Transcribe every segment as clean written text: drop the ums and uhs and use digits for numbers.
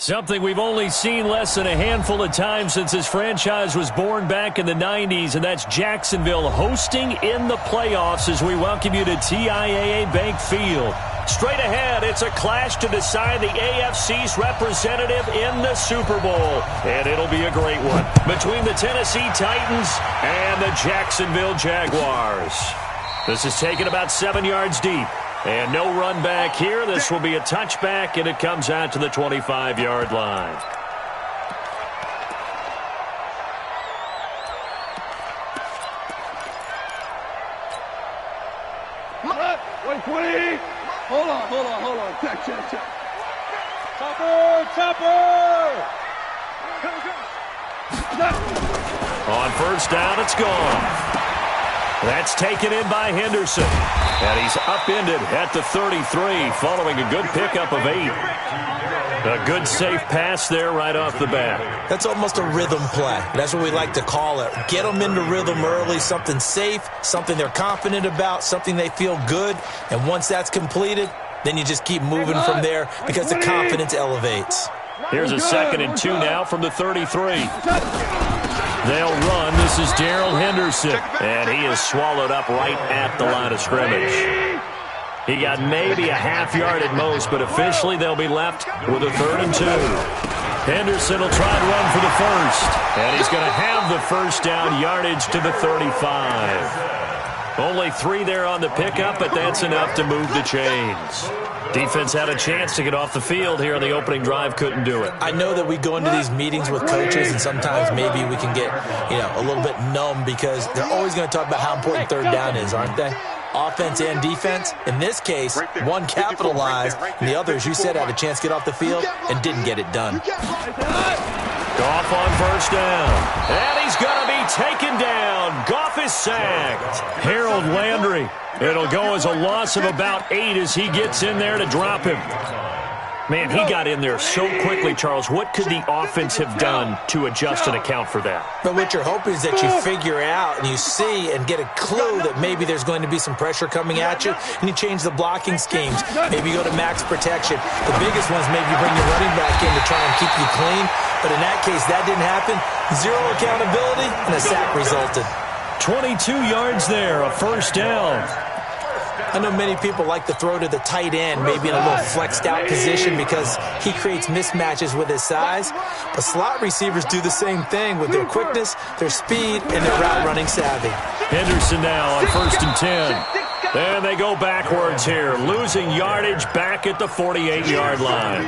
Something we've only seen less than a handful of times since this franchise was born back in the 90s, and that's Jacksonville hosting in the playoffs as we welcome you to TIAA Bank Field. Straight ahead, it's a clash to decide the AFC's representative in the Super Bowl, and it'll be a great one between the Tennessee Titans and the Jacksonville Jaguars. This is taken about 7 yards deep. And no run back here. This will be a touchback, and it comes out to the 25-yard line. Wait. Hold on. Check. Chopper! On first down, it's gone. That's taken in by Henderson. And he's upended at the 33 following a good pickup of 8. A good safe pass there right off the bat. That's almost a rhythm play. That's what we like to call it. Get them into rhythm early, something safe, something they're confident about, something they feel good. And once that's completed, then you just keep moving from there because the confidence elevates. Here's a 2nd and 2 now from the 33. They'll run. This is Darrell Henderson. And he is swallowed up right at the line of scrimmage. He got maybe a half yard at most, but officially they'll be left with a 3rd and 2. Henderson will try to run for the first. And he's going to have the first down yardage to the 35. Only 3 there on the pickup, but that's enough to move the chains. Defense had a chance to get off the field here on the opening drive, couldn't do it. I know that we go into these meetings with coaches, and sometimes maybe we can get, a little bit numb because they're always going to talk about how important 3rd down is, aren't they? Offense and defense. In this case, one capitalized, and the other, as you said, had a chance to get off the field and didn't get it done. Goff on first down. And he's going to be taken down. Goff is sacked. Harold Landry. It'll go as a loss of about 8 as he gets in there to drop him. Man, he got in there so quickly, Charles. What could the offense have done to adjust and account for that? But what you're hoping is that you figure out and you see and get a clue that maybe there's going to be some pressure coming at you, and you change the blocking schemes. Maybe you go to max protection. The biggest ones, maybe you bring your running back in to try and keep you clean. But in that case, that didn't happen. 0 accountability, and a sack resulted. 22 yards there, a first down. I know many people like to throw to the tight end, maybe in a little flexed out position because he creates mismatches with his size. But slot receivers do the same thing with their quickness, their speed, and their route running savvy. Henderson now on 1st and 10. And they go backwards here, losing yardage back at the 48-yard line.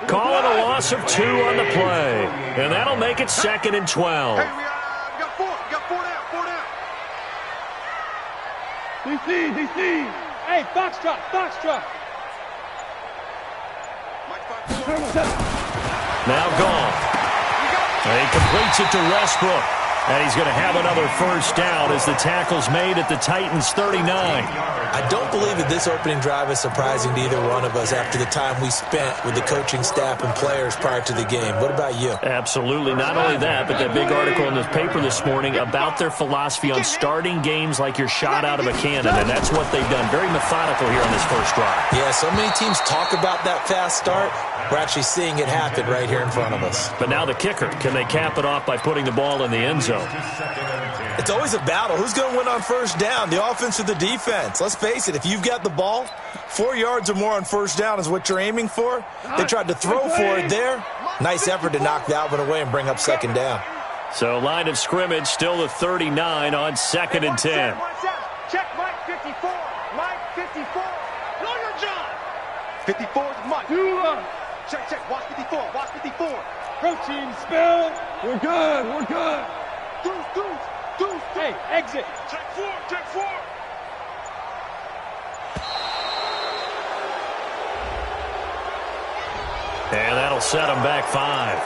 Calling a loss of 2 on the play. And that'll make it 2nd and 12. DC. Hey, box drop. Now gone. And he completes it to Westbrook. And he's going to have another first down as the tackle's made at the Titans' 39. I don't believe that this opening drive is surprising to either one of us after the time we spent with the coaching staff and players prior to the game. What about you? Absolutely. Not only that, but that big article in the paper this morning about their philosophy on starting games like you're shot out of a cannon, and that's what they've done. Very methodical here on this first drive. Yeah, so many teams talk about that fast start. We're actually seeing it happen right here in front of us. But now the kicker. Can they cap it off by putting the ball in the end zone? It's always a battle. Who's going to win on first down, the offense or the defense? Let's face it, if you've got the ball, 4 yards or more on first down is what you're aiming for. They tried to throw for it there. Nice effort to knock that one away and bring up 2nd down. So line of scrimmage still the 39 on 2nd and 10. Check Mike 54. Mike 54. Know your job. 54 is Mike. Check. Watch 54. Protein spill. We're good. Deuce. Hey, exit. Check 4. And that'll set them back 5.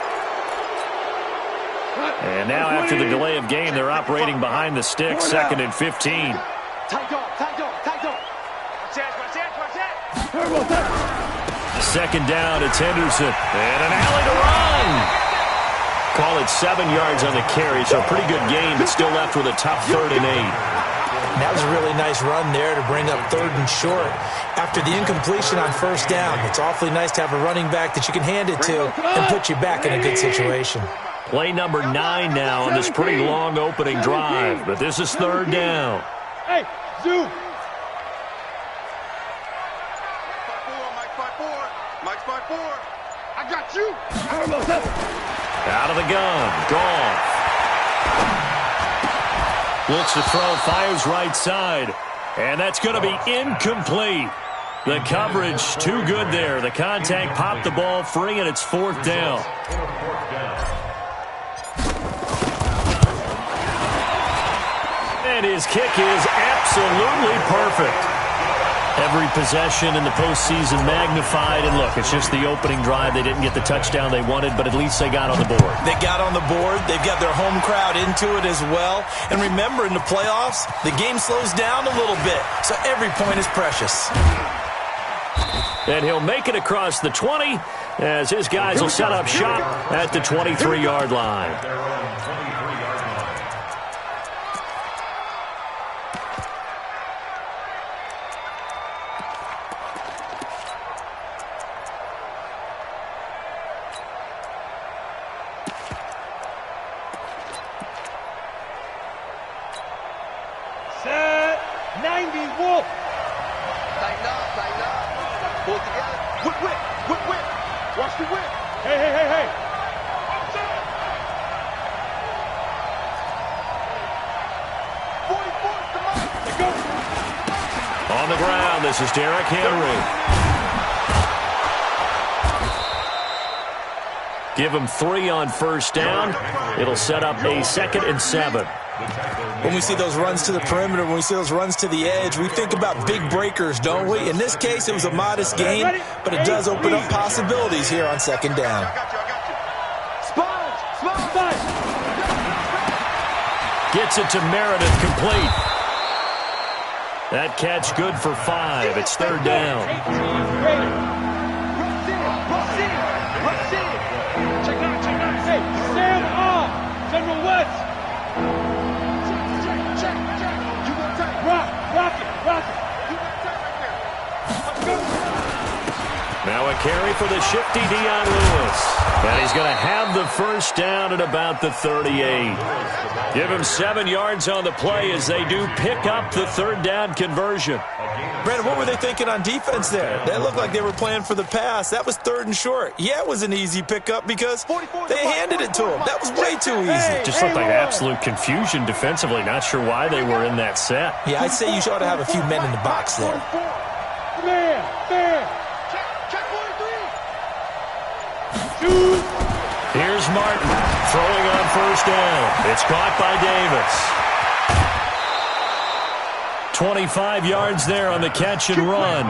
And now after the delay of game, they're operating behind the sticks, 2nd and 15. Tight dog. Watch that. 2nd down, it's Henderson. And an alley to run. Call it 7 yards on the carry, so a pretty good game, but still left with a tough 3rd and 8. And that was a really nice run there to bring up 3rd and short. After the incompletion on 1st down, it's awfully nice to have a running back that you can hand it to and put you back in a good situation. Play number 9 now on this pretty long opening drive, but this is 3rd down. Hey, Zoo. Mike's 5-4. I got you. Out of the gun. Goff. Looks to throw, fires right side. And that's going to be incomplete. The coverage too good there. The contact popped the ball free, and it's 4th down. And his kick is absolutely perfect. Every possession in the postseason magnified. And look, it's just the opening drive. They didn't get the touchdown they wanted, but at least they got on the board. They got on the board. They've got their home crowd into it as well. And remember, in the playoffs, the game slows down a little bit, so every point is precious. And he'll make it across the 20 as his guys will set up shop at the 23-yard line. Set 90 Wolf. Tighten up. Pull it together. Whip. Watch the whip. Hey. 44, come on. Let's go. On the ground, this is Derrick Henry. Give him 3 on 1st down. It'll set up a 2nd and 7. When we see those runs to the perimeter, when we see those runs to the edge, we think about big breakers, don't we? In this case, it was a modest gain, but it does open up possibilities here on 2nd down. Sponge. Gets it to Meredith, complete. That catch good for 5. It's 3rd down. Rush in. Check out. Hey, Sam off. General West. Check. You want to take. Rock it. You want to take right there. Let's go. Now a carry for the shifty Dion Lewis. And he's going to have the 1st down at about the 38. Give him 7 yards on the play as they do pick up the 3rd down conversion. Brandon, what were they thinking on defense there? That looked like they were playing for the pass. That was 3rd and short. Yeah, it was an easy pickup because they handed it to him. That was way too easy. Just looked like absolute confusion defensively. Not sure why they were in that set. Yeah, I'd say you ought to have a few men in the box there. Man. Check 43. Here's Martin throwing on 1st down. It's caught by Davis. 25 yards there on the catch and run.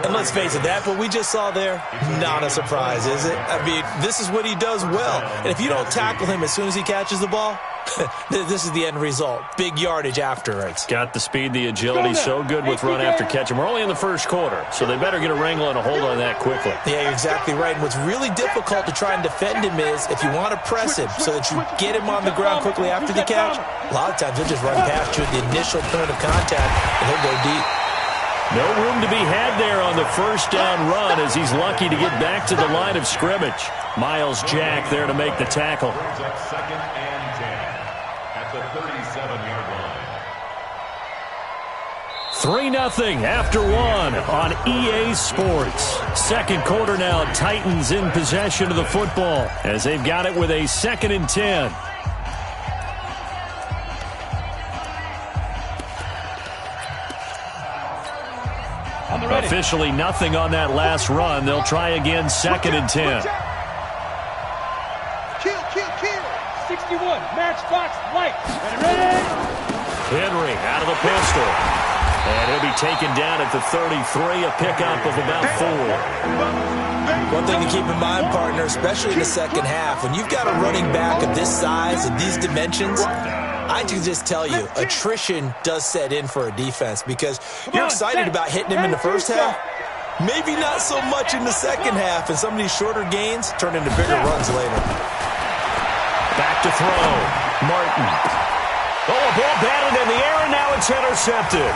And let's face it, that what we just saw there, not a surprise, is it? I mean, this is what he does well. And if you don't tackle him as soon as he catches the ball, this is the end result. Big yardage afterwards. Got the speed, the agility, so good with run after catch. And we're only in the 1st quarter, so they better get a wrangle and a hold on that quickly. Yeah, you're exactly right. And what's really difficult to try and defend him is if you want to press him so that you get him on the ground quickly after the catch, a lot of times he'll just run past you at the initial point of contact, and he'll go deep. No room to be had there on the 1st down run as he's lucky to get back to the line of scrimmage. Miles Jack there to make the tackle. 2nd and 10 at the 37-yard line. 3-0 after 1 on EA Sports. 2nd quarter now, Titans in possession of the football as they've got it with a 2nd and 10. Officially nothing on that last run. They'll try again 2nd and 10. Kill. 61, matchbox, white. Ready? Henry out of the pistol. And he'll be taken down at the 33, a pickup of about 4. One thing to keep in mind, partner, especially in the 2nd half, when you've got a running back of this size and these dimensions, I can just tell you, attrition does set in for a defense because you're excited about hitting him in the 1st half. Maybe not so much in the 2nd half, and some of these shorter gains turn into bigger runs later. Back to throw. Martin. Oh, a ball batted in the air, and now it's intercepted.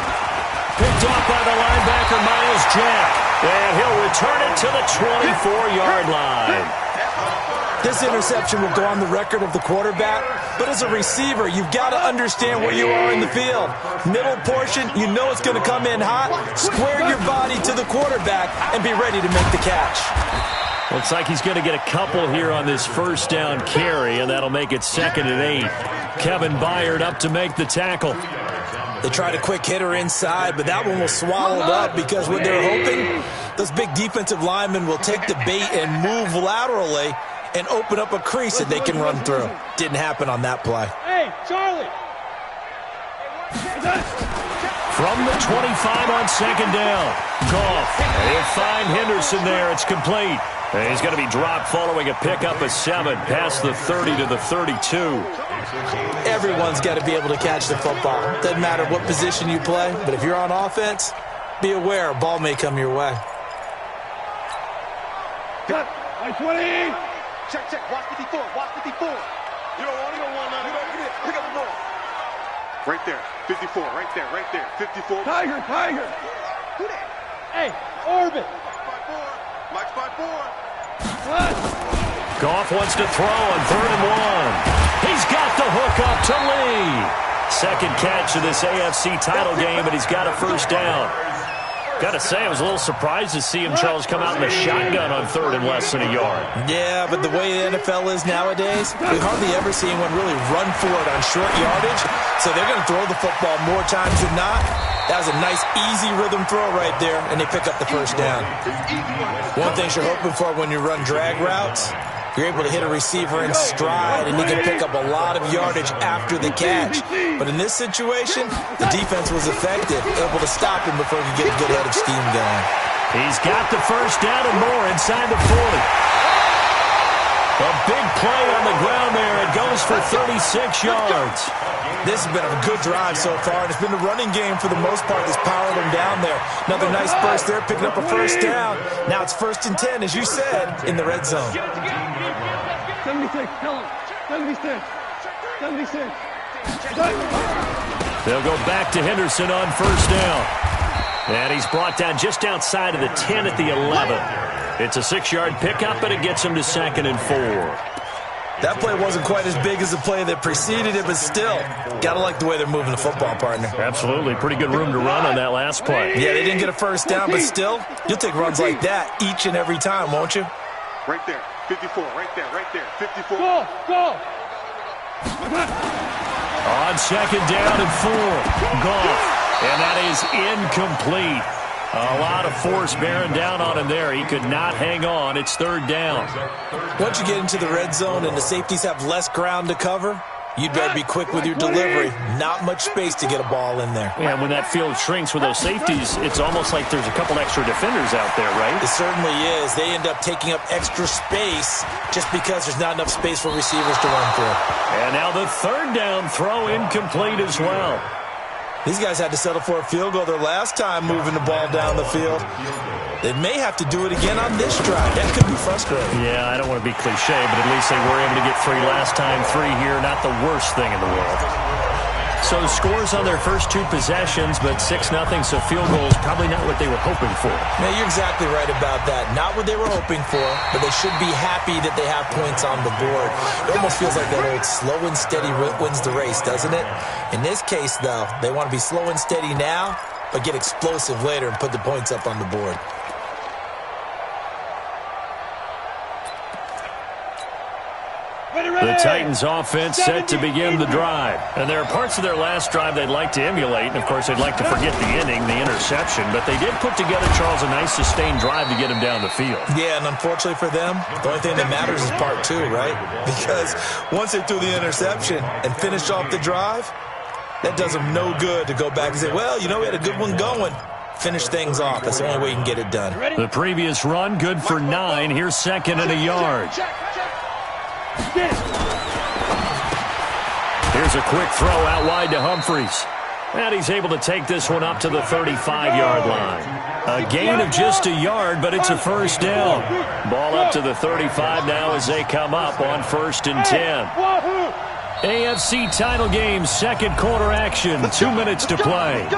Picked off by the linebacker, Miles Jack. And he'll return it to the 24-yard line. This interception will go on the record of the quarterback, but as a receiver, you've got to understand where you are in the field. Middle portion, you know it's going to come in hot. Square your body to the quarterback and be ready to make the catch. Looks like he's going to get a couple here on this first down carry, and that'll make it 2nd and 8. Kevin Byard up to make the tackle. They tried a quick hitter inside, but that one was swallowed up because what they're hoping, those big defensive linemen will take the bait and move laterally and open up a crease that they can run through. Didn't happen on that play. Hey, Charlie! From the 25 on 2nd down. Goff. They'll find Henderson there. It's complete. And he's going to be dropped following a pickup of 7 past the 30 to the 32. Everyone's got to be able to catch the football. Doesn't matter what position you play, but if you're on offense, be aware a ball may come your way. Cut! 20! Check, check. Watch 54. Watch 54. You don't want to go one line. Pick up the ball. Right there. 54. Right there. Right there. 54. Tiger! Who that? Hey, Orbit! Mike's by 4. What? Goff wants to throw on 3rd and 1. He's got the hook up to Lee. Second catch of this AFC title game, and he's got a first down. Got to say, I was a little surprised to see him, Charles, come out in the shotgun on 3rd and less than a yard. Yeah, but the way the NFL is nowadays, we hardly ever see anyone really run for it on short yardage, so they're going to throw the football more times than not. That was a nice, easy rhythm throw right there, and they pick up the first down. One thing you're hoping for when you run drag routes, you're able to hit a receiver in stride, and you can pick up a lot of yardage after the catch. But in this situation, the defense was effective, able to stop him before he could get a good head of steam going. He's got the first down and more inside the 40. A big play on the ground there. It goes for 36 yards. This has been a good drive so far, and it's been the running game for the most part that's powered them down there. Another nice burst there, picking up a first down. Now it's 1st and 10, as you said, in the red zone. 76, tell him. 76. 76. They'll go back to Henderson on first down. And he's brought down just outside of the 10 at the 11. It's a 6-yard pickup, and it gets him to 2nd and 4. That play wasn't quite as big as the play that preceded it, but still, got to like the way they're moving the football, partner. Absolutely. Pretty good room to run on that last play. Yeah, they didn't get a first down, but still, you'll take runs like that each and every time, won't you? Right there. 54. Right there. Right there. 54. Go! On 2nd down and 4. Goff. And that is incomplete. A lot of force bearing down on him there. He could not hang on. It's 3rd down. Once you get into the red zone and the safeties have less ground to cover, you'd better be quick with your delivery. Not much space to get a ball in there. Yeah, when that field shrinks with those safeties, it's almost like there's a couple extra defenders out there, right? It certainly is. They end up taking up extra space just because there's not enough space for receivers to run through. And now the 3rd down throw incomplete as well. These guys had to settle for a field goal their last time moving the ball down the field. They may have to do it again on this drive. That could be frustrating. Yeah, I don't want to be cliche, but at least they were able to get 3 last time. 3 here, not the worst thing in the world. So scores on their first 2 possessions, but 6-0, so field goal is probably not what they were hoping for. Now, you're exactly right about that. Not what they were hoping for, but they should be happy that they have points on the board. It almost feels like that old slow and steady wins the race, doesn't it? In this case, though, they want to be slow and steady now, but get explosive later and put the points up on the board. The Titans offense set to begin the drive. And there are parts of their last drive they'd like to emulate. And, of course, they'd like to forget the inning, the interception. But they did put together, Charles, a nice sustained drive to get him down the field. Yeah, and unfortunately for them, the only thing that matters is part 2, right? Because once they threw the interception and finished off the drive, that does them no good to go back and say, well, you know, we had a good one going. Finish things off. That's the only way you can get it done. The previous run, good for 9. Here's 2nd and a yard. Here's a quick throw out wide to Humphries. And he's able to take this one up to the 35-yard line. A gain of just a yard, but it's a first down. Ball up to the 35 now as they come up on 1st and 10. AFC title game, second quarter action, 2 minutes to play.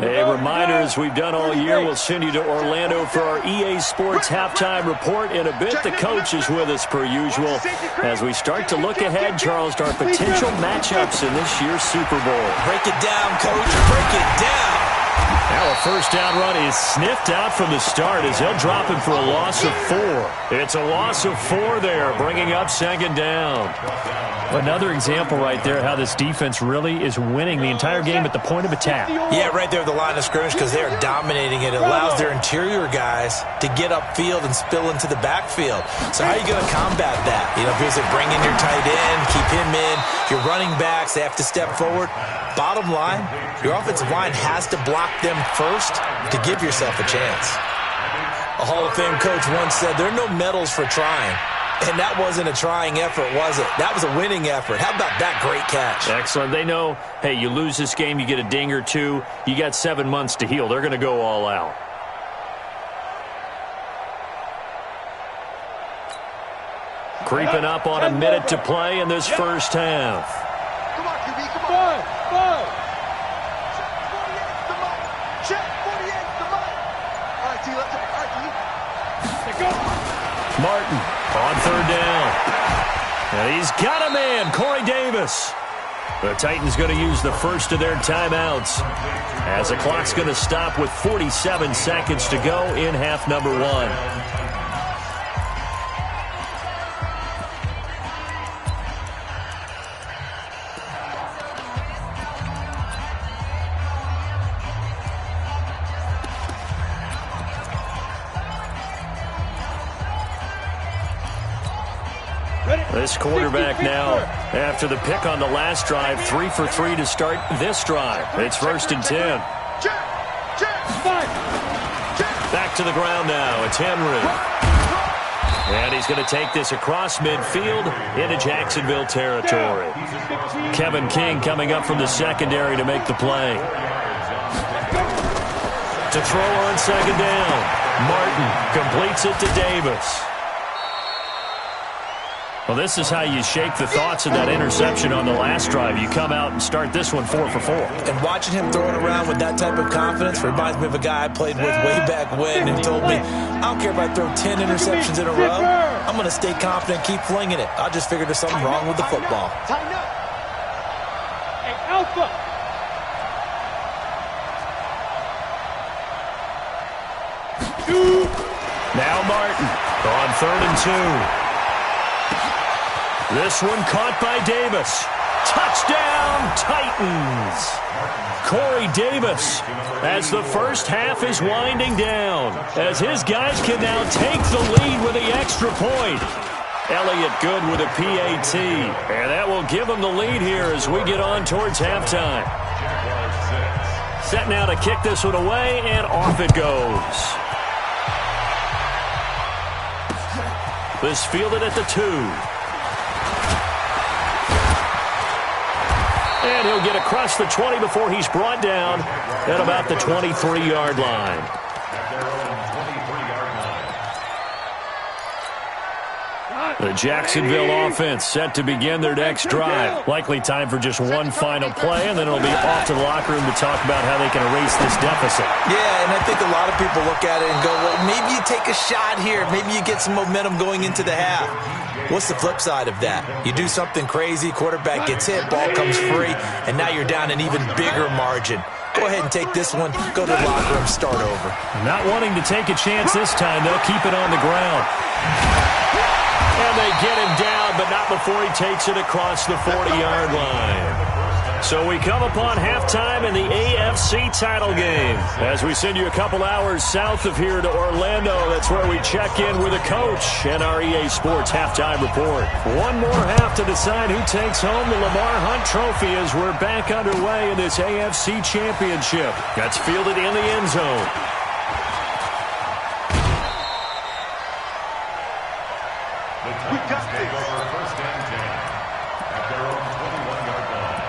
A reminder, as we've done all year, we'll send you to Orlando for our EA Sports halftime report in a bit. The coach is with us per usual as we start to look ahead, Charles, to our potential matchups in this year's Super Bowl. Break it down, Coach. Break it down. Now a first down run is sniffed out from the start as they'll drop him for a loss of 4. It's a loss of 4 there, bringing up second down. Another example right there how this defense really is winning the entire game at the point of attack. Yeah, right there at the line of scrimmage because they're dominating it. It allows their interior guys to get upfield and spill into the backfield. So how are you going to combat that? You know, because they bring in your tight end, keep him in. Your running backs, they have to step forward. Bottom line, your offensive line has to block them first to give yourself a chance. A Hall of Fame coach once said, there are no medals for trying. And that wasn't a trying effort, was it? That was a winning effort. How about that great catch? Excellent. They know, hey, you lose this game, you get a ding or two. You got 7 months to heal. They're going to go all out. Creeping up on a minute to play in this first half. Come on, QB, come on. Check 48, the mic. All right, T, let's go. All right, T. Go. Martin on third down. And he's got a man, Corey Davis. The Titans going to use the first of their timeouts as the clock's going to stop with 47 seconds to go in half number 1. This quarterback now, after the pick on the last drive, 3 for 3 to start this drive. It's 1st and 10. Back to the ground now. It's Henry. And he's going to take this across midfield into Jacksonville territory. Kevin King coming up from the secondary to make the play. To throw on second down. Martin completes it to Davis. Well, this is how you shake the thoughts of that interception on the last drive. You come out and start this one 4 for 4. And watching him throw it around with that type of confidence reminds me of a guy I played with way back when who told me, I don't care if I throw 10 interceptions in a row. I'm going to stay confident, keep flinging it. I just figured there's something wrong with the football. Tighten up. Hey, Alpha. Now Martin on 3rd and 2. This one caught by Davis. Touchdown, Titans. Corey Davis, as the first half is winding down, as his guys can now take the lead with the extra point. Elliott Good with a PAT, and that will give him the lead here as we get on towards halftime. Set now to kick this one away, and off it goes. This fielded at the 2. And he'll get across the 20 before he's brought down at about the 23-yard line. The Jacksonville offense set to begin their next drive. Likely time for just one final play, and then it'll be off to the locker room to talk about how they can erase this deficit. Yeah, and I think a lot of people look at it and go, well, maybe you take a shot here. Maybe you get some momentum going into the half. What's the flip side of that? You do something crazy, quarterback gets hit, ball comes free, and now you're down an even bigger margin. Go ahead and take this one, go to the locker room, start over. Not wanting to take a chance this time, they'll keep it on the ground. And they get him down, but not before he takes it across the 40-yard line. So we come upon halftime in the AFC title game. As we send you a couple hours south of here to Orlando, that's where we check in with a coach and our EA Sports halftime report. One more half to decide who takes home the Lamar Hunt Trophy as we're back underway in this AFC Championship. That's fielded in the end zone. We got this. Take over first and 10 at their own 21-yard line.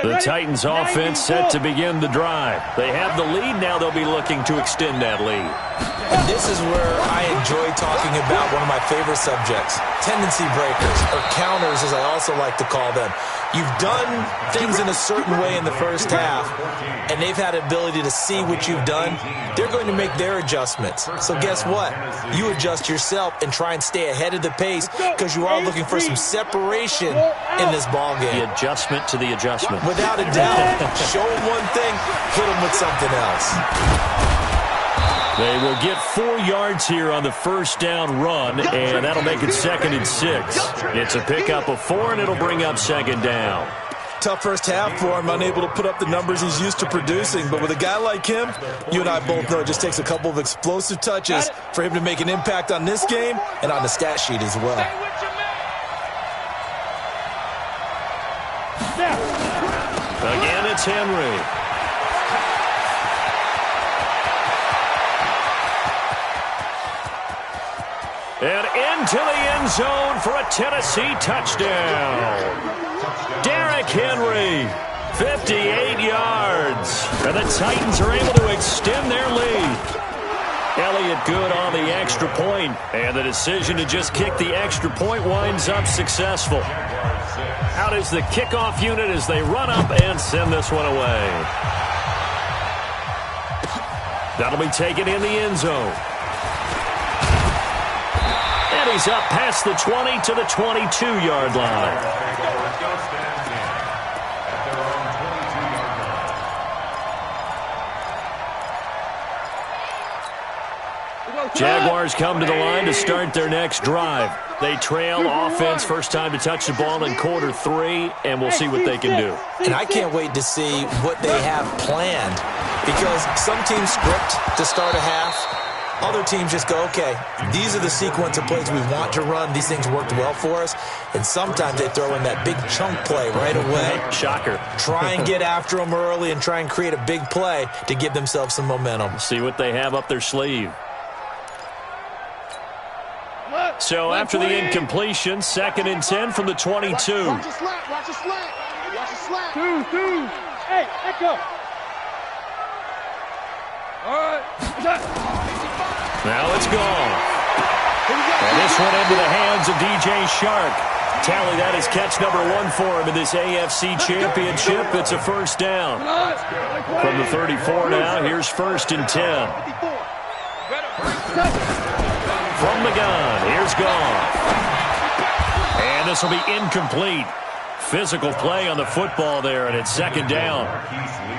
The Titans offense set to begin the drive. They have the lead. Now they'll be looking to extend that lead. And this is where I enjoy talking about one of my favorite subjects, tendency breakers, or counters as I also like to call them. You've done things in a certain way in the first half, and they've had the ability to see what you've done. They're going to make their adjustments. So guess what? You adjust yourself and try and stay ahead of the pace because you are looking for some separation in this ball game. The adjustment to the adjustment. Without a doubt. Show them one thing, hit them with something else. They will get 4 yards here on the first down run, and that'll make it 2nd and 6. It's a pickup of 4, and it'll bring up 2nd down. Tough first half for him, unable to put up the numbers he's used to producing. But with a guy like him, you and I both know it just takes a couple of explosive touches for him to make an impact on this game and on the stat sheet as well. Again, it's Henry. And into the end zone for a Tennessee touchdown. Derrick Henry, 58 yards. And the Titans are able to extend their lead. Elliott good on the extra point, and the decision to just kick the extra point winds up successful. Out is the kickoff unit as they run up and send this one away. That'll be taken in the end zone. And he's up past the 20 to the 22-yard line. Jaguars come to the line to start their next drive. They trail offense, first time to touch the ball in quarter 3, and we'll see what they can do. And I can't wait to see what they have planned, because some teams script to start a half. Other teams just go, okay, these are the sequence of plays we want to run. These things worked well for us. And sometimes they throw in that big chunk play right away. Shocker. Try and get after them early and try and create a big play to give themselves some momentum. See what they have up their sleeve. So after the incompletion, 2nd and 10 from the 22. Watch the slack, watch the slack. Watch the slack. Two. Hey, echo. All right. Now it's gone. And this one into the hands of DJ Shark. Tally, that is catch number 1 for him in this AFC Championship. It's a first down. From the 34 now, here's 1st and 10. From the gun, here's Goff. And this will be incomplete. Physical play on the football there, and it's 2nd down.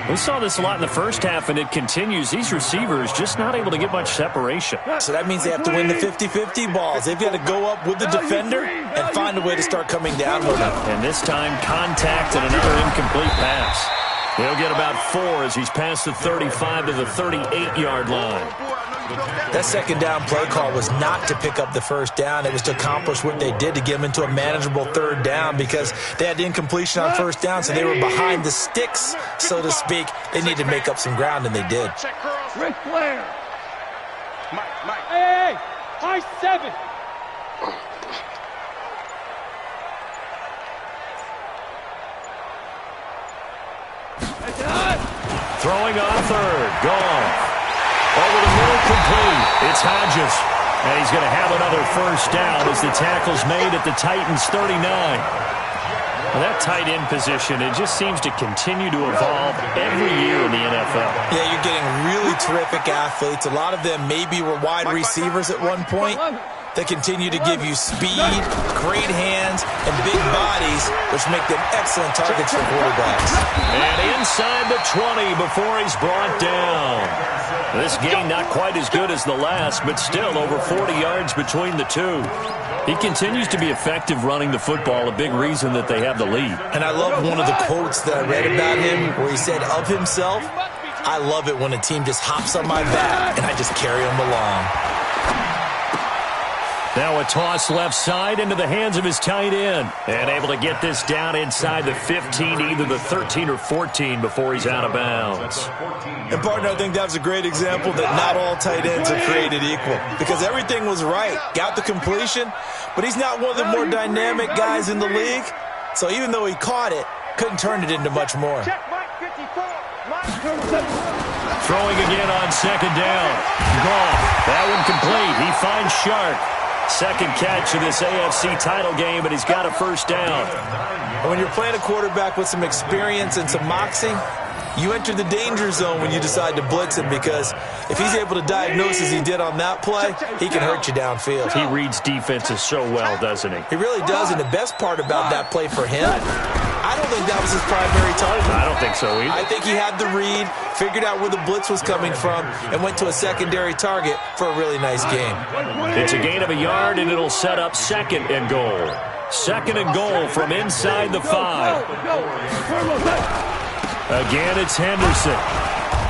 We saw this a lot in the first half, and it continues. These receivers just not able to get much separation. So that means they have to win the 50-50 balls. They've got to go up with the defender and find a way to start coming down with them. And this time, contact and another incomplete pass. He'll get about 4 as he's past the 35 to the 38-yard line. That 2nd down play call was not to pick up the first down. It was to accomplish what they did to get them into a manageable 3rd down because they had the incompletion on 1st down, so they were behind the sticks, so to speak. They needed to make up some ground, and they did. Ric Flair. Mike. Hey, high 7. Throwing on 3rd. Gone. Over the middle, complete. It's Hodges. And he's going to have another first down as the tackle's made at the Titans' 39. Well, that tight end position, it just seems to continue to evolve every year in the NFL. Yeah, you're getting really terrific athletes. A lot of them maybe were wide receivers at one point. They continue to give you speed, great hands, and big bodies, which make them excellent targets for quarterbacks. And inside the 20 before he's brought down. This game not quite as good as the last, but still over 40 yards between the two. He continues to be effective running the football, a big reason that they have the lead. And I love one of the quotes that I read about him where he said of himself, "I love it when a team just hops on my back and I just carry them along." Now a toss left side into the hands of his tight end. And able to get this down inside the 15, either the 13 or 14 before he's out of bounds. And, partner, I think that was a great example that not all tight ends are created equal. Because everything was right. Got the completion, but he's not one of the more dynamic guys in the league. So even though he caught it, couldn't turn it into much more. Throwing again on second down. Goff. That one complete. He finds Sharp. Second catch of this AFC title game, and he's got a first down. And when you're playing a quarterback with some experience and some moxie, you enter the danger zone when you decide to blitz him, because if he's able to diagnose as he did on that play, he can hurt you downfield. He reads defenses so well, doesn't he? He really does, and the best part about that play for him, I don't think that was his primary target. I don't think so either. I think he had the read, figured out where the blitz was coming from, and went to a secondary target for a really nice game. It's a gain of a yard, and it'll set up second and goal. Second and goal from inside the 5. Again, it's Henderson.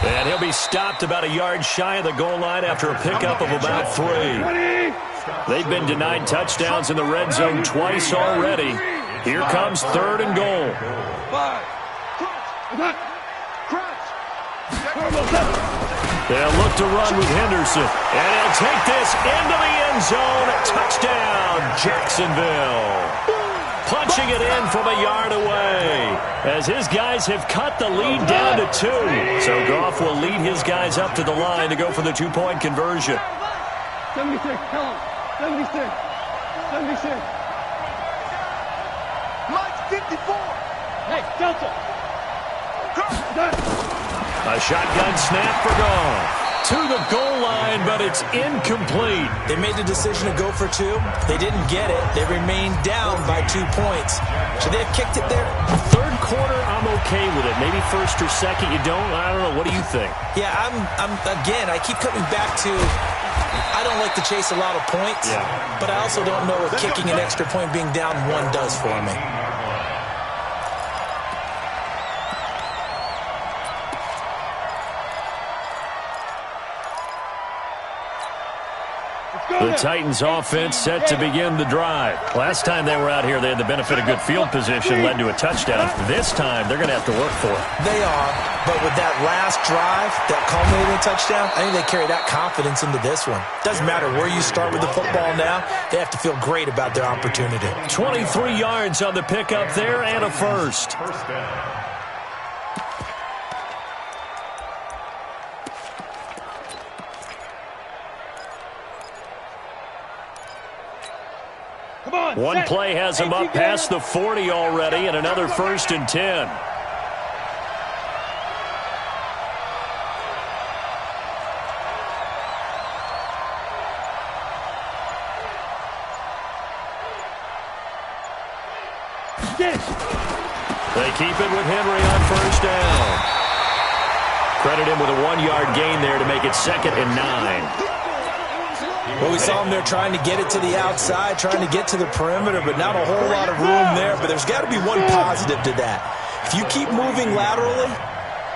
And he'll be stopped about a yard shy of the goal line after a pickup of about 3. They've been denied touchdowns in the red zone twice already. Here comes third and goal. They'll look to run with Henderson. And he'll take this into the end zone. Touchdown, Jacksonville. Punching it in from a yard away as his guys have cut the lead down to 2. So Goff will lead his guys up to the line to go for the 2-point conversion. 76, tell him. 76. 76. Mike 54. Hey, Delta. A shotgun snap for Goff. To the goal line, but it's incomplete. They made the decision to go for 2. They didn't get it. They remained down by 2 points. Should they have kicked it there? Third quarter, I'm okay with it. Maybe first or second, you don't. I don't know. What do you think? Yeah, again, I keep coming back to, I don't like to chase a lot of points, but I also don't know what kicking an extra point being down 1 does for me. The Titans offense set to begin the drive. Last time they were out here, they had the benefit of good field position, led to a touchdown. This time, they're going to have to work for it. They are, but with that last drive that culminated in a touchdown, I think they carry that confidence into this one. Doesn't matter where you start with the football now, they have to feel great about their opportunity. 23 yards on the pickup there and a first. First down. One play has him up past the 40 already, and another 1st and 10. They keep it with Henry on 1st down. Credit him with a 1-yard gain there to make it 2nd and 9. Well, we saw him there trying to get it to the outside, trying to get to the perimeter, but not a whole lot of room there. But there's got to be one positive to that. If you keep moving laterally,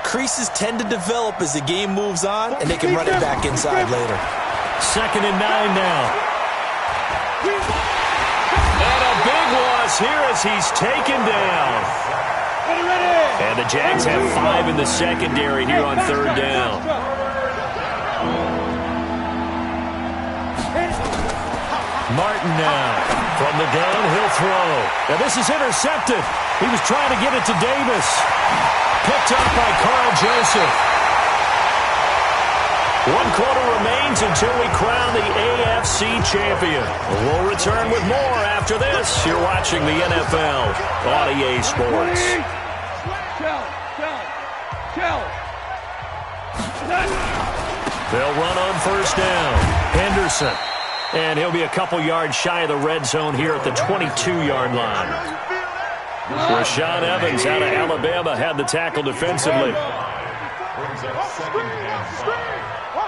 creases tend to develop as the game moves on, and they can run it back inside later. 2nd and 9 now. And a big loss here as he's taken down. And the Jags have 5 in the secondary here on 3rd down. Martin now from the gun, he'll throw. Now this is intercepted. He was trying to get it to Davis. Picked up by Carl Joseph. 1 quarter remains until we crown the AFC champion. We'll return with more after this. You're watching the NFL on EA Sports. They'll run on 1st down. Henderson. And he'll be a couple yards shy of the red zone here at the 22-yard line. Rashaan Evans out of Alabama had the tackle defensively. Brings up 2nd and 5.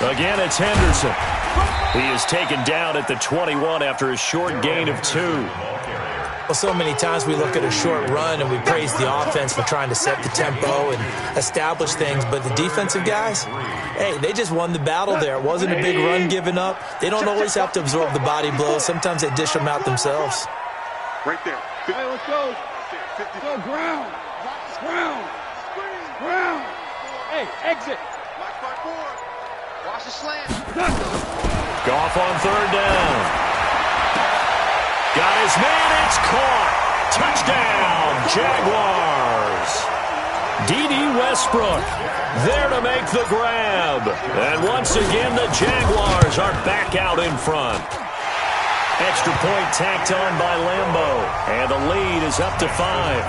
Again, it's Henderson. He is taken down at the 21 after a short gain of 2. Well, so many times we look at a short run and we praise the offense for trying to set the tempo and establish things, but the defensive guys, hey, they just won the battle there. It wasn't a big run given up. They don't always have to absorb the body blows. Sometimes they dish them out themselves. Right there. Hey, let's go. Go ground. Ground. Ground. Hey, exit. Black by 4. Watch the slant. Goff on 3rd down. Got his man. It's caught. Touchdown, Jaguars. D.D. Westbrook there to make the grab. And once again, the Jaguars are back out in front. Extra point tacked on by Lambo. And the lead is up to 5.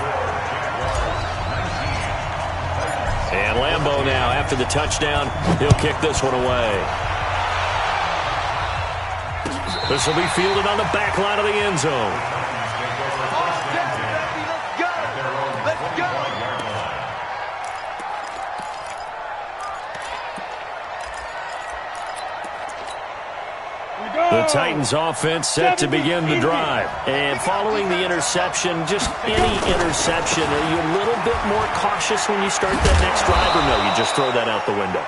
And Lambo now, after the touchdown, he'll kick this one away. This will be fielded on the back line of the end zone. Let's go. The Titans offense set to begin the drive. And following the interception, just any interception, are you a little bit more cautious when you start that next drive, or no, you just throw that out the window?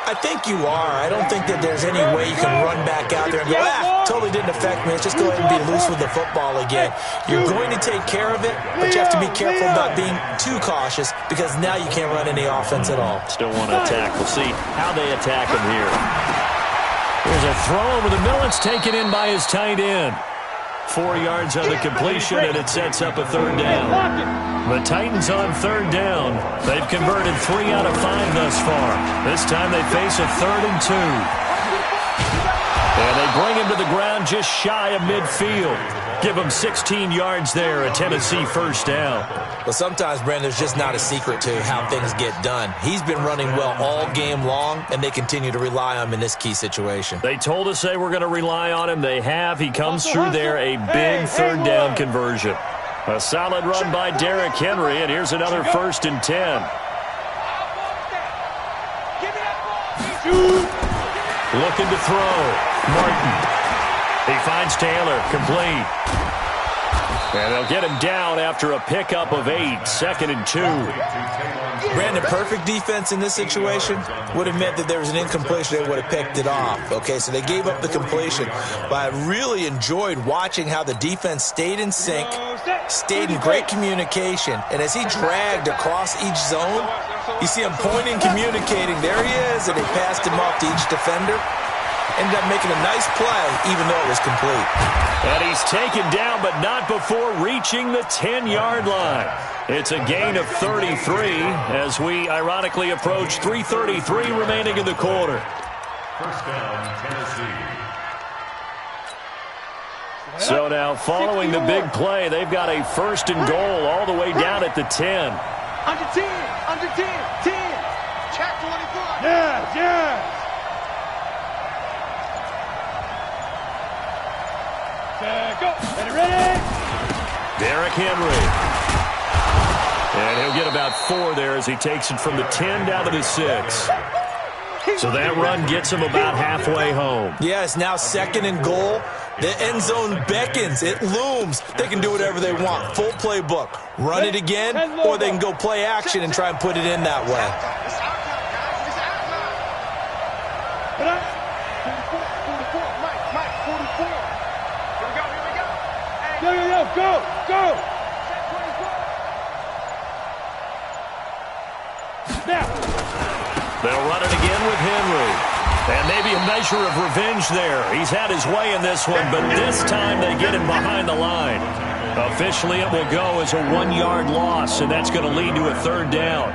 I think you are. I don't think that there's any way you can run back out there and go, totally didn't affect me. Let's just go ahead and be loose with the football again. You're going to take care of it, but you have to be careful about being too cautious because now you can't run any offense at all. Still want to attack. We'll see how they attack him here. There's a throw over the middle. It's taken in by his tight end. 4 yards on the completion, and it sets up a 3rd down. The Titans on 3rd down. They've converted 3 out of 5 thus far. This time they face a 3rd and 2. And they bring him to the ground just shy of midfield. Give him 16 yards there, a Tennessee 1st down. Well, sometimes, Brandon, there's just not a secret to how things get done. He's been running well all game long, and they continue to rely on him in this key situation. They told us they were going to rely on him. They have. He comes through there, a big 3rd down conversion. A solid run by Derrick Henry, and here's another 1st and 10. Looking to throw. Martin. He finds Taylor, complete. And they'll get him down after a pickup of 8, 2nd and 2. Brandon, perfect defense in this situation would have meant that there was an incompletion. They would have picked it off. Okay, so they gave up the completion. But I really enjoyed watching how the defense stayed in sync, stayed in great communication. And as he dragged across each zone, you see him pointing, communicating. There he is, and they passed him off to each defender. Ended up making a nice play, even though it was complete. And he's taken down, but not before reaching the 10-yard line. It's a gain of 33 as we ironically approach 3:33 remaining in the quarter. 1st down, Tennessee. So now following the big play, they've got a 1st and goal all the way down at the 10. Under 10. Under 10. 10. Check 24. Yeah. Go. Ready. Derrick Henry. And he'll get about 4 there as he takes it from the 10 down to the 6. So that run gets him about halfway home. Yeah, it's now 2nd and goal. The end zone beckons. It looms. They can do whatever they want. Full playbook. Run it again, or they can go play action and try and put it in that way. Go. Now. They'll run it again with Henry. And maybe a measure of revenge there. He's had his way in this one, but this time they get him behind the line. Officially, it will go as a 1-yard loss, and that's going to lead to a 3rd down.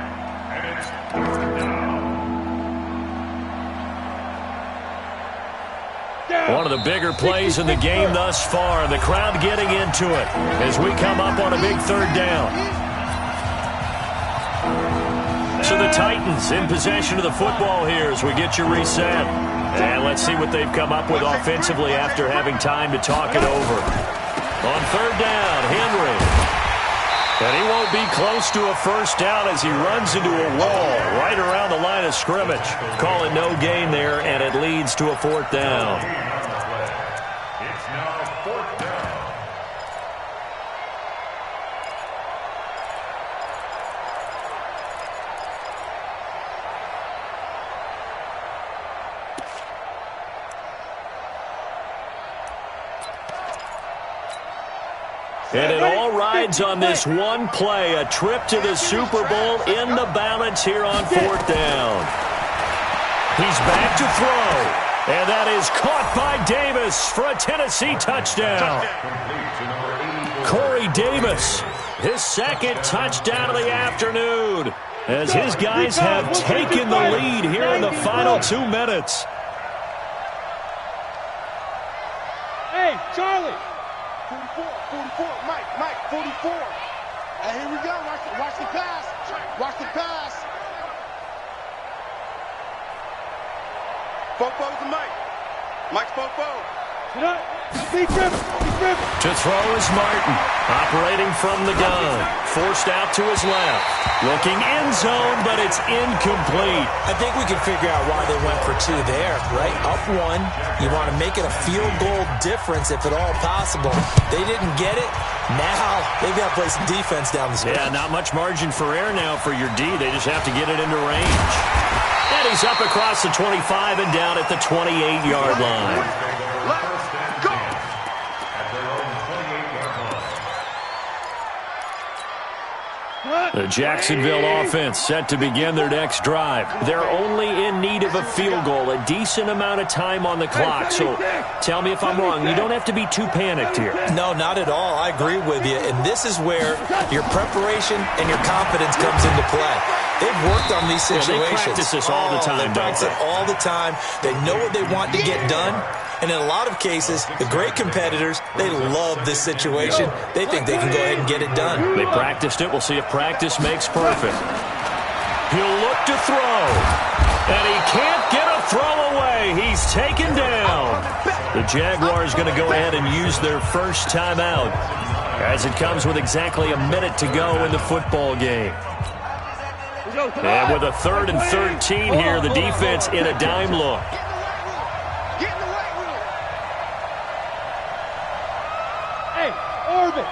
One of the bigger plays in the game thus far. The crowd getting into it as we come up on a big 3rd down. So the Titans in possession of the football here as we get you reset. And let's see what they've come up with offensively after having time to talk it over. On 3rd down, Henry. And he won't be close to a first down as he runs into a wall right around the line of scrimmage. Call it no gain there, and it leads to a fourth down. It's now fourth down. And it all rides on this one play, a trip to the Super Bowl in the balance here on fourth down. He's back to throw, and that is caught by Davis for a Tennessee touchdown. Corey Davis, his second touchdown of the afternoon, as his guys have taken the lead here in the final 2 minutes. Hey, Charlie. 44, Mike, 44. And here we go, watch the pass. Watch the pass. Fofo's to Mike. Mike's Fofo. Be driven. To throw is Martin, operating from the gun, forced out to his left. Looking end zone, but it's incomplete. I think we can figure out why they went for 2 there, right? Up 1, you want to make it a field goal difference if at all possible. They didn't get it. Now they've got to play some defense down the stretch. Yeah, not much margin for error now for your D. They just have to get it into range. And he's up across the 25 and down at the 28-yard line. The Jacksonville offense set to begin their next drive. They're only in need of a field goal, a decent amount of time on the clock. So tell me if I'm wrong. You don't have to be too panicked here. No, not at all. I agree with you. And this is where your preparation and your confidence comes into play. They've worked on these situations. They practice this all the time. They practice it all the time. They know what they want to get done. And in a lot of cases, the great competitors, they love this situation. They think they can go ahead and get it done. They practiced it. We'll see if practice makes perfect. He'll look to throw. And he can't get a throw away. He's taken down. The Jaguars going to go ahead and use their first timeout as it comes with exactly a minute to go in the football game. And with a 3rd and 13 here, the defense in a dime look. Orbit.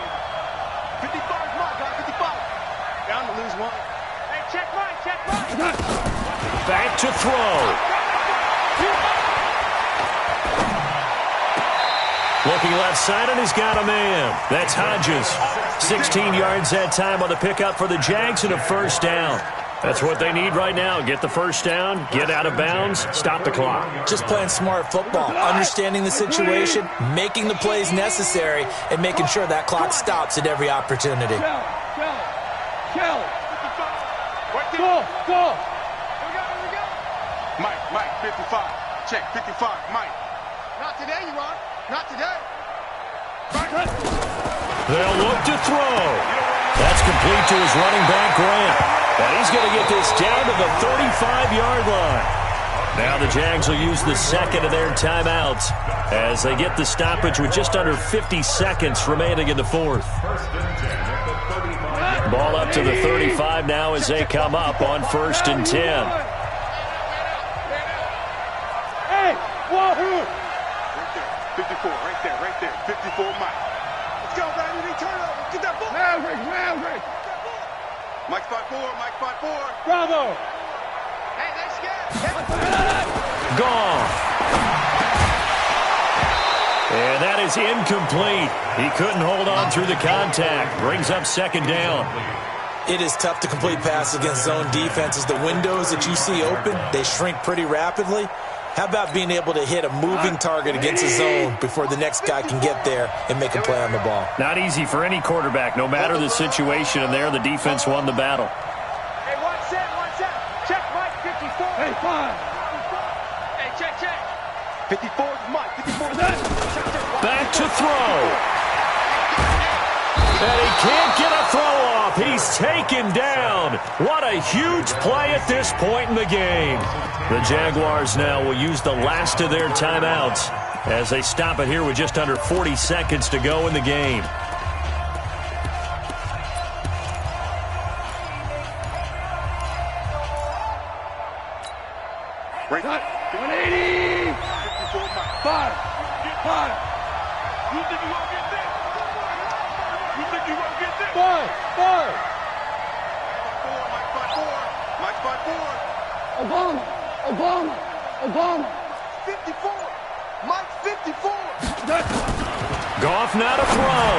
55, Mike, got 55. Down to lose 1. Hey, check Mike. Back to throw. Looking left side, and he's got a man. That's Hodges. 16 yards that time on the pickup for the Jags and a first down. That's what they need right now. Get the first down, get out of bounds, stop the clock. Just playing smart football, understanding the situation, making the plays necessary, and making sure that clock stops at every opportunity. Kelly. Go. Here we go. Mike, 55. Check, 55, Mike. Not today, you are. Not today. They'll look to throw. That's complete to his running back, Grant. And he's going to get this down to the 35-yard line. Now the Jags will use the second of their timeouts as they get the stoppage with just under 50 seconds remaining in the fourth. Ball up to the 35 now as they come up on 1st and 10. Hey, wahoo! Right there, 54, right there. 54, Mike. Let's go, Brandon. Turnover. Get that ball. Maverick. Mike 5-4. Bravo. Hey, they scared. Gone. And that is incomplete. He couldn't hold on through the contact. Brings up 2nd down. It is tough to complete passes against zone defenses. The windows that you see open, they shrink pretty rapidly. How about being able to hit a moving target against a zone before the next guy can get there and make a play on the ball? Not easy for any quarterback, no matter the situation, and there the defense won the battle. Hey, one set. Check Mike, 54. Hey, 5. Hey, check. 54 is Mike. 54 is Back to throw. And he can't get a throw off. He's taken down. What a huge play at this point in the game. The Jaguars now will use the last of their timeouts as they stop it here with just under 40 seconds to go in the game. Right. 180. 54, Mike. 5. You think you won't get this? You think you won't get this? 5. 5. Mike by 4. Mike by 4. Obama. 54. Mike 54. Goff now to throw.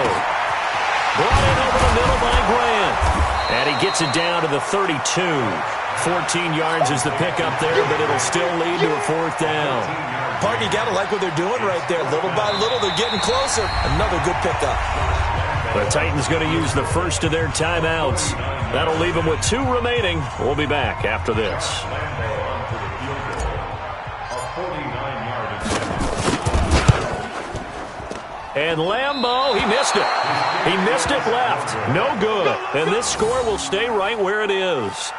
Brought in over the middle by Grant. And he gets it down to the 32. 14 yards is the pickup there, but it'll still lead to a fourth down. Partner, you got to like what they're doing right there. Little by little, they're getting closer. Another good pickup. The Titans going to use the first of their timeouts. That'll leave them with 2 remaining. We'll be back after this. And Lambeau, he missed it. He missed it left. No good. And this score will stay right where it is.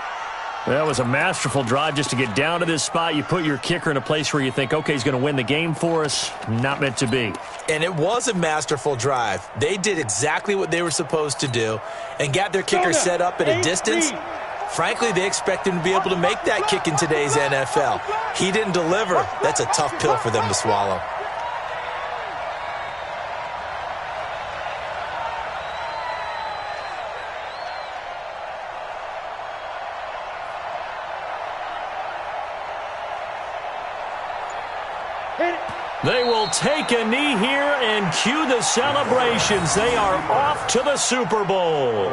That was a masterful drive just to get down to this spot. You put your kicker in a place where you think, okay, he's going to win the game for us. Not meant to be. And it was a masterful drive. They did exactly what they were supposed to do and got their kicker set up at a distance. Frankly, they expect him to be able to make that kick in today's NFL. He didn't deliver. That's a tough pill for them to swallow. They will take a knee here and cue the celebrations. They are off to the Super Bowl.